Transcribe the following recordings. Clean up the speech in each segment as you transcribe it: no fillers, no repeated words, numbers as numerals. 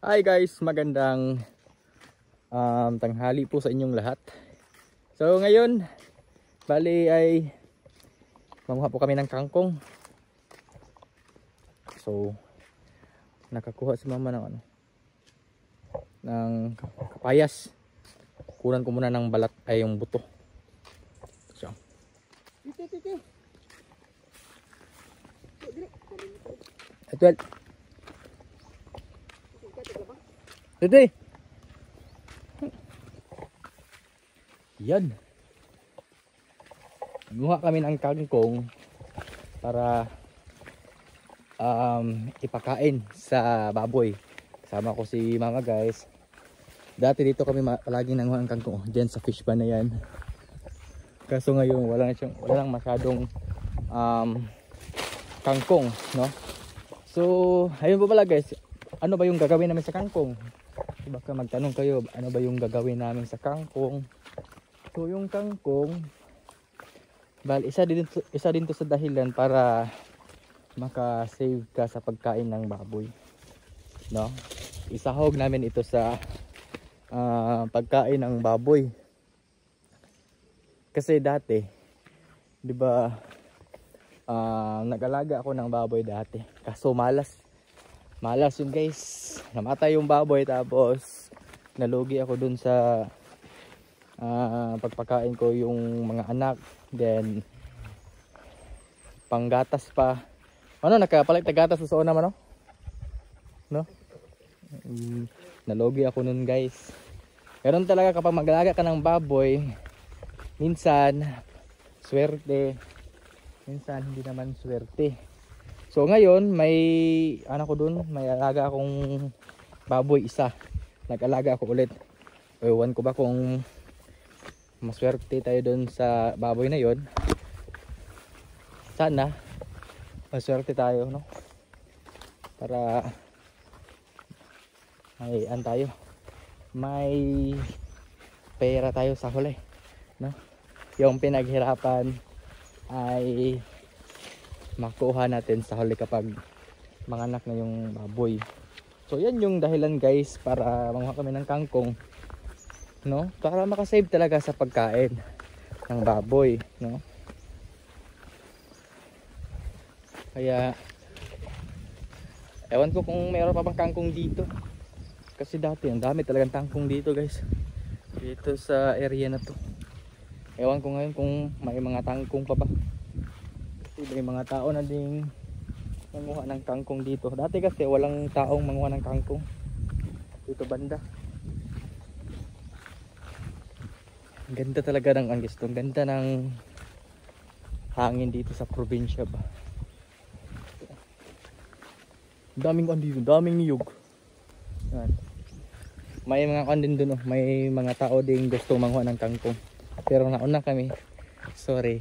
Hi guys, magandang tanghali po sa inyong lahat. So ngayon, bali ay manguha po kami ng kangkong. So nakakuha si mama ng ng kapayas. Kunan ko muna ng balat ay yung buto. So. Ito. Dede. Yan. Gumawa kami ng kangkong para ipakain sa baboy. Kasama ko si mama guys. Dati dito kami palagi nanguha ng kangkong diyan sa fish pan na yan. Kaso ngayon wala lang masyadong kangkong, no? So, ayun po pala guys. Ano ba yung gagawin namin sa kangkong? Baka magtanong kayo, ano ba yung gagawin namin sa kangkong? So yung kangkong, isa din to sa dahilan para maka-save ka sa pagkain ng baboy, no? Isahog namin ito sa pagkain ng baboy. Kasi dati, 'di ba, nag-alaga ako ng baboy dati. Kaso malas yun guys, namatay yung baboy tapos nalugi ako dun sa pagpakain ko yung mga anak, then panggatas pa, nakapalit na gatas sa una man, no? Nalugi ako nun guys. Ganun talaga kapag mag-alaga ka ng baboy, minsan swerte, minsan hindi naman swerte. So ngayon may may alaga akong baboy isa. Nag-alaga ako ulit. Ewan ko ba kung maswerte tayo doon sa baboy na yon. Sana maswerte tayo, no? Para may pera tayo sa huli, no? Yung pinaghirapan ay makuha natin sa huli kapag manganak na yung baboy. So yan yung dahilan guys para manguha kami ng kangkong, no? Para makasave talaga sa pagkain ng baboy, no? Kaya ewan ko kung mayroon pa bang kangkong dito. Kasi dati ang dami talagang kangkong dito guys. Dito sa area na to. Ewan ko ngayon kung may mga kangkong pa ba. May mga tao na ding manguha ng kangkong dito. Dati kasi walang taong manguha ng kangkong dito banda. Ang ganda talaga ng Angeles. Ang ganda ng hangin dito sa probinsya ba. Daming andito, daming niyog. Yan. May mga kandin dun, may mga tao ding gusto manguha ng kangkong. Pero nauna kami. Sorry.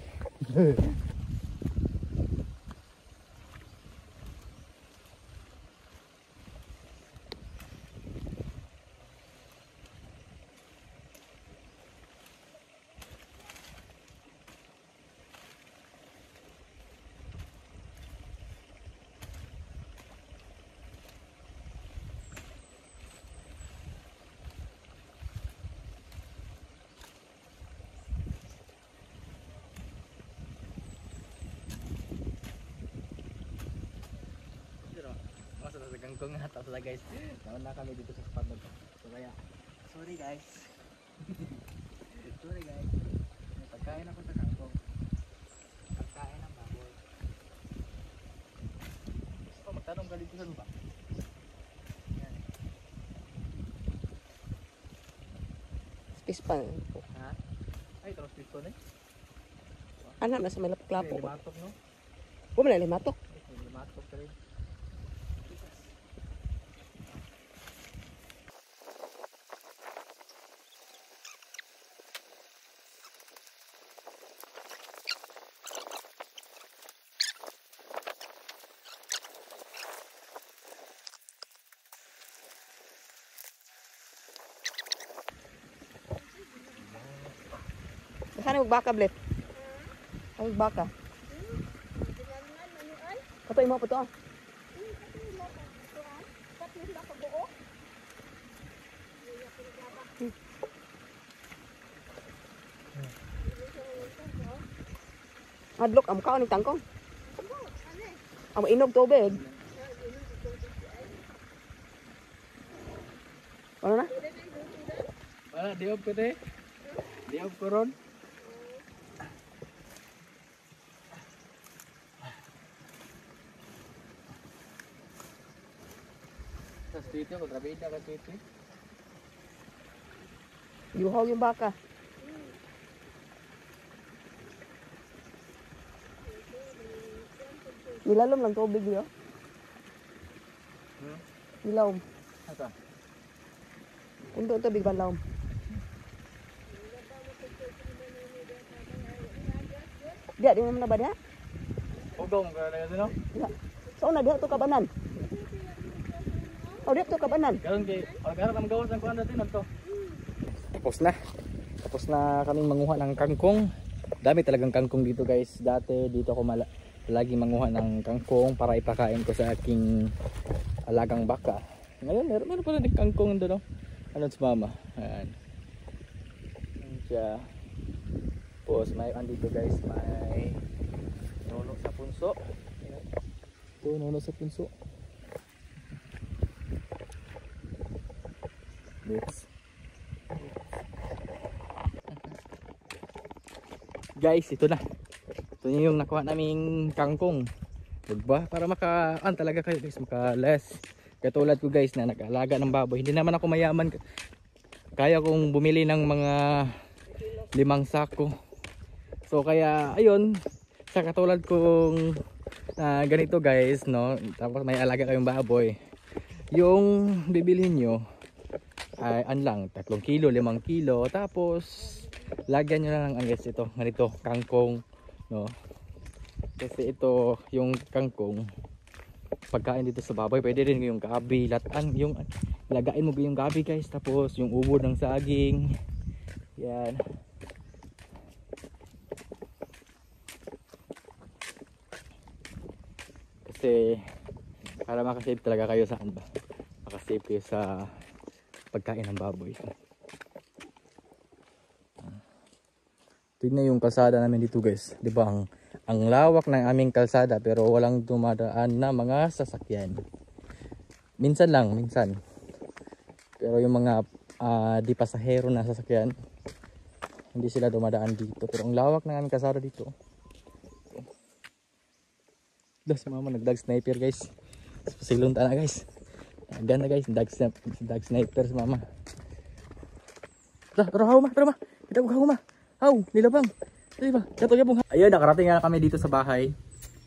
Kangkong nga tapos guys, nauna kami dito sa spot na to. So kaya, sorry guys. Sorry guys. May pagkain ako sa kangkong. Pagkain ng baboy. So magtanong ka dito sa ba? Yan. Space pan. Ha? Ay, terus dito na eh. Anak na sa may lapok-lapok. Limatok, no? Wala limatok. Limatok ka rin. Saan magbaka, Blet? Ay, magbaka. Kato mo po to. Adlok ang kaon ng tangkong. Ang inog tubig. Ano na? Wala, diop ko te. Diop ko ron. Sa street ko, kontrabida ka street. Yuhaw yung baka. Nilalom lang tubig niyo. Nilawom. Asa? Kundo ang tubig balawom. Dia di mana ba dia? Ugong ka na no? Ya. So na dia to kabanan. Oh dia to kabanan. Karon kay pag-aral ang gawas ang kuan natin to. Tapos na. Tapos na kaming manguha ng kangkong. Dami talagang kangkong dito guys. Dati dito ako lagi manguha ng kangkong para ipakain ko sa aking alagang baka. Ngayon meron pa rin kangkong doon, no? Ano sa mama? Ayan. Ayan siya. Tapos may andito guys, may nuno sa punso. Ito, nuno sa punso. Next. Guys, ito na. Ito yung nakuha naming kangkong. Diba? Para makaan talaga kayo guys, maka-less. Katulad ko guys na nag-alaga ng baboy. Hindi naman ako mayaman. Kaya kong bumili ng mga 5 sako. So kaya ayun, sa katulad kong ganito guys, no? Tapos may alaga kayong baboy. Yung bibilhin nyo ay lang 3 kilo, 5 kilo. Tapos lagyan nyo na ng guys ito, ganito, kangkong, no? Kasi ito yung kangkong pagkain dito sa baboy. Pwede rin yung gabi, latan, yung lagain mo yung gabi guys. Tapos yung ubod ng saging. Yan. Kasi para makasave talaga kayo sa ba? Makasave kayo sa pagkain ng baboy. Tignan yung kalsada namin dito guys. Di ba ang lawak ng aming kalsada pero walang dumadaan na mga sasakyan. Minsan lang, minsan. Pero yung mga di pasahero na sasakyan, hindi sila dumadaan dito. Pero ang lawak ng aming kalsada dito. Si mama nagdag sniper guys. Silong na guys. Ganda guys, dag sniper si mama. Tara ma. Kita ko ma. Haw, nilabang. Diba? Ayun, nakarating na kami dito sa bahay.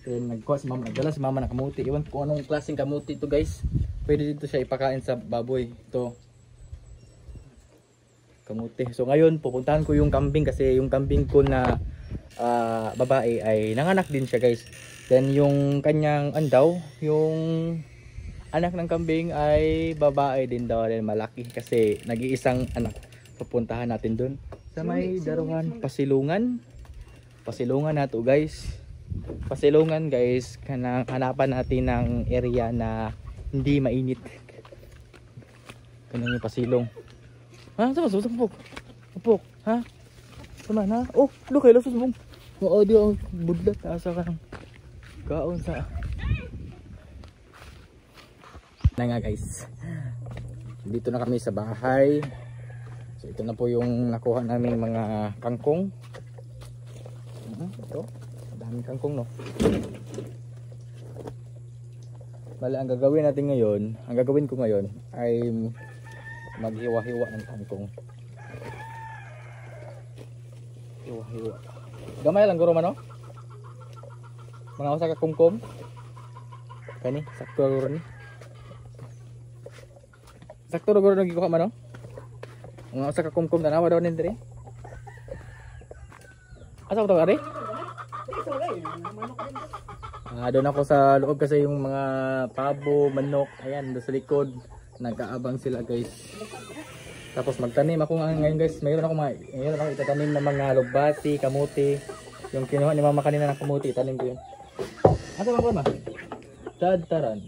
Then nagkuha si mama, nagdala si mama ng kamuti. Iwan ko anong klaseng kamuti ito guys. Pwede dito siya ipakain sa baboy. Ito. Kamuti. So ngayon pupuntahan ko yung kambing kasi yung kambing ko na babae ay nanganak din siya guys. Then yung kanyang andaw, yung anak ng kambing ay babae din daw, rin malaki kasi nag-iisang anak. Pupuntahan natin doon sa may daruhan, pasilungan na to guys. Pasilungan guys, hanapan natin ng area na hindi mainit. Ganun yung pasilong. Ha? Sama susupok. Upok, ha? Sama na. Oh, look kay lasos mong. Oo, di ang budlat asa ka. Kaon sa na nga guys, dito na kami sa bahay. So ito na po yung nakuha naming mga kangkong. Ito, daming kangkong no. Bale, ang gagawin natin ngayon, ang gagawin ko ngayon ay maghiwa-hiwa ng kangkong. Hiwa-hiwa. Gamay lang guro man no. Mga usa ka kumkum. Kani, sakto guro ni. Sakto guro nagikuha man no. Mga usa ka kumkum tanawa daw nin diri. Asa ko to ari? Doon ako sa loob kasi yung mga pabo, manok, ayan doon sa likod. Nagkaabang sila guys. Tapos magtanim ako ngayon guys. Mayroon ako itatanim ng mga lugbati, kamuti. Yung kinuha ni mama kanina ng kamuti, tanim ko yun. Asa ba ma? Tadtaran.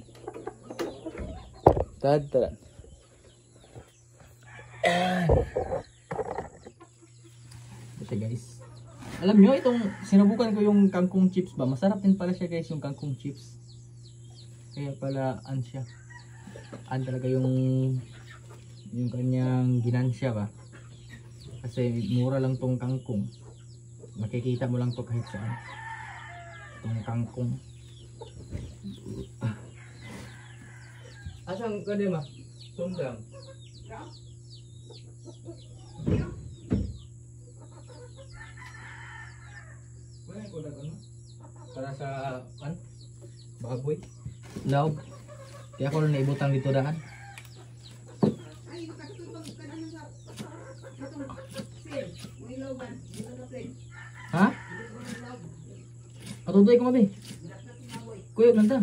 Ito guys. Alam nyo, itong sinubukan ko yung kangkong chips ba? Masarap din pala siya guys, yung kangkong chips. Kaya pala, siya. Talaga yung kanyang ginansya ba? Kasi mura lang tong kangkong. Makikita mo lang to kahit saan. Itong kangkong. Asang ka ma? Sundang. Para sa baboy. Laog. Kaya ako lang naibutang dito daan. Ha? Patutoy ko mabi. Kuyog lang ta.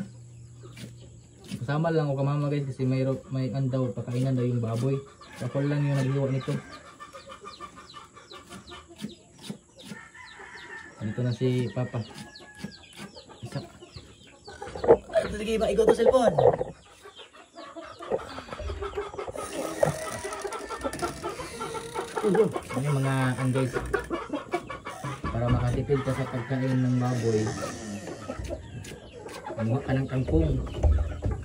Kasama lang ako kamama guys kasi may andaw pagkainan daw yung baboy. Ako lang yung naghiwa nito. Dito na si Papa. Isa. Ito sige ba ikaw to cellphone. Ano yung mga guys para makatipid ka sa pagkain ng baboy. Kumuha ka ng kangkong.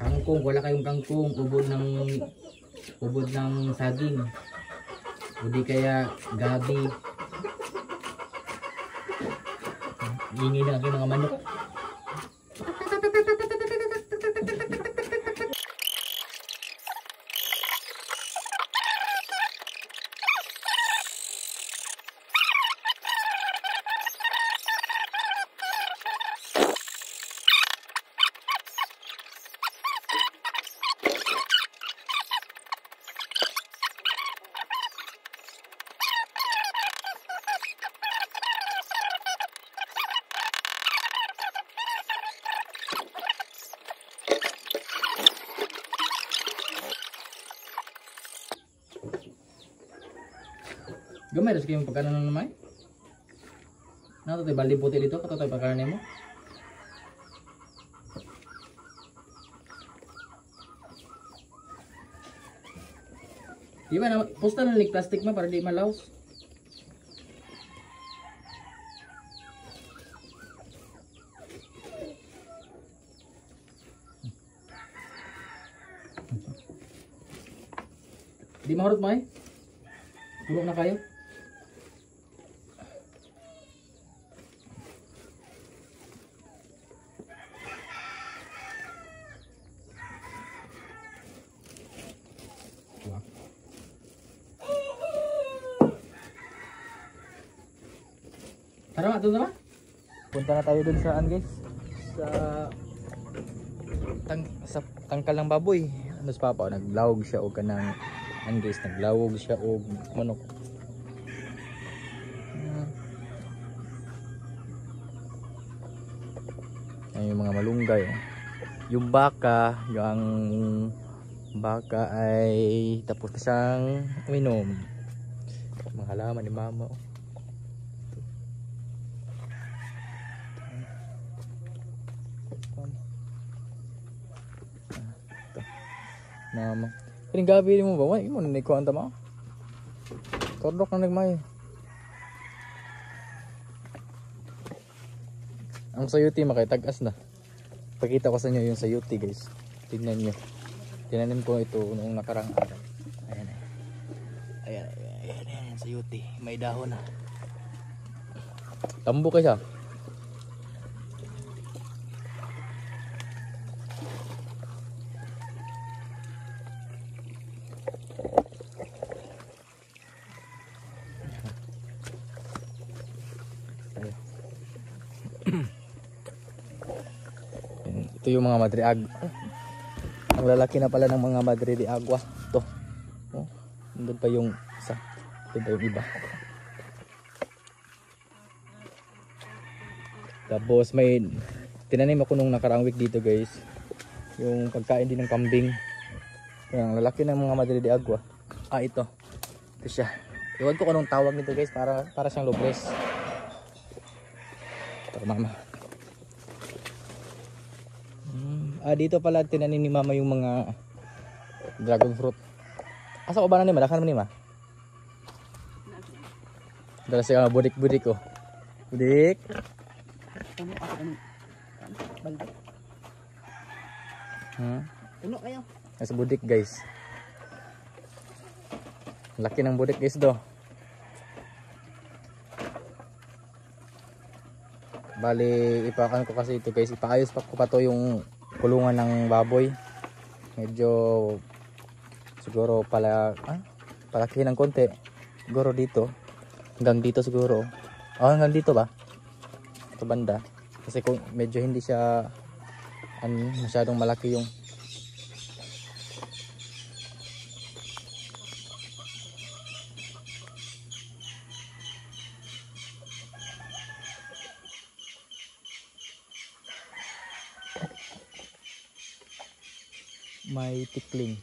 Kangkong, wala kayong kangkong, ubod ng saging. O di kaya gabi. Hingi na kayo mga manok. Gamay rin sa kayong pagkanan ng namay. Nato tayo bali puti dito. Kato tayo pagkanan mo. Di ba na pusta ng plastic ma para di malaos. Di mahurot mo eh. Pulo na kayo. Tara, doon na. Punta na tayo dun saan guys? Sa tangkal ng baboy. Ano sa papa? Naglawog siya o kanang guys, naglawog siya o manok. Ayan yung mga malunggay. Yung baka ay tapos na siyang uminom. Mga halaman ni mama. Mama. Kining gabi mo ba? Wala mo na ikuan tama. Tordok na nagmay. Ang sayuti makay tag-as na. Pakita ko sa inyo yung sayuti guys. Tingnan niyo. Tinanim ko ito noong nakarang araw. Ayan eh. Ayan sayuti. May dahon na. Tambo siya. Ito yung mga madre agua. Ang lalaki na pala ng mga madre de agua. Ito. Oh, nandun pa yung isa. Ito pa yung iba. Tapos may tinanim ako nung nakarang week dito guys. Yung pagkain din ng kambing. Yung lalaki ng mga madre de agua. Ito. Ito siya. Iwan ko anong tawag nito guys. Para siyang lobres. Para mama. Dito pala tinanim ni mama yung mga dragon fruit. Asa ko ba na ni ma? Dakan mo ni ma? Dala siya budik-budik oh. Budik. Puno ako ano. Balde. Puno kayo. Nasa budik guys. Laki ng budik guys do. Bali ipakan ko kasi ito guys. Ipaayos pa ko pa to yung kulungan ng baboy. Medyo siguro palakihin ng konti. Siguro dito. Hanggang dito siguro. Hanggang dito ba? Ito banda. Kasi kung medyo hindi siya masyadong malaki yung may tikling.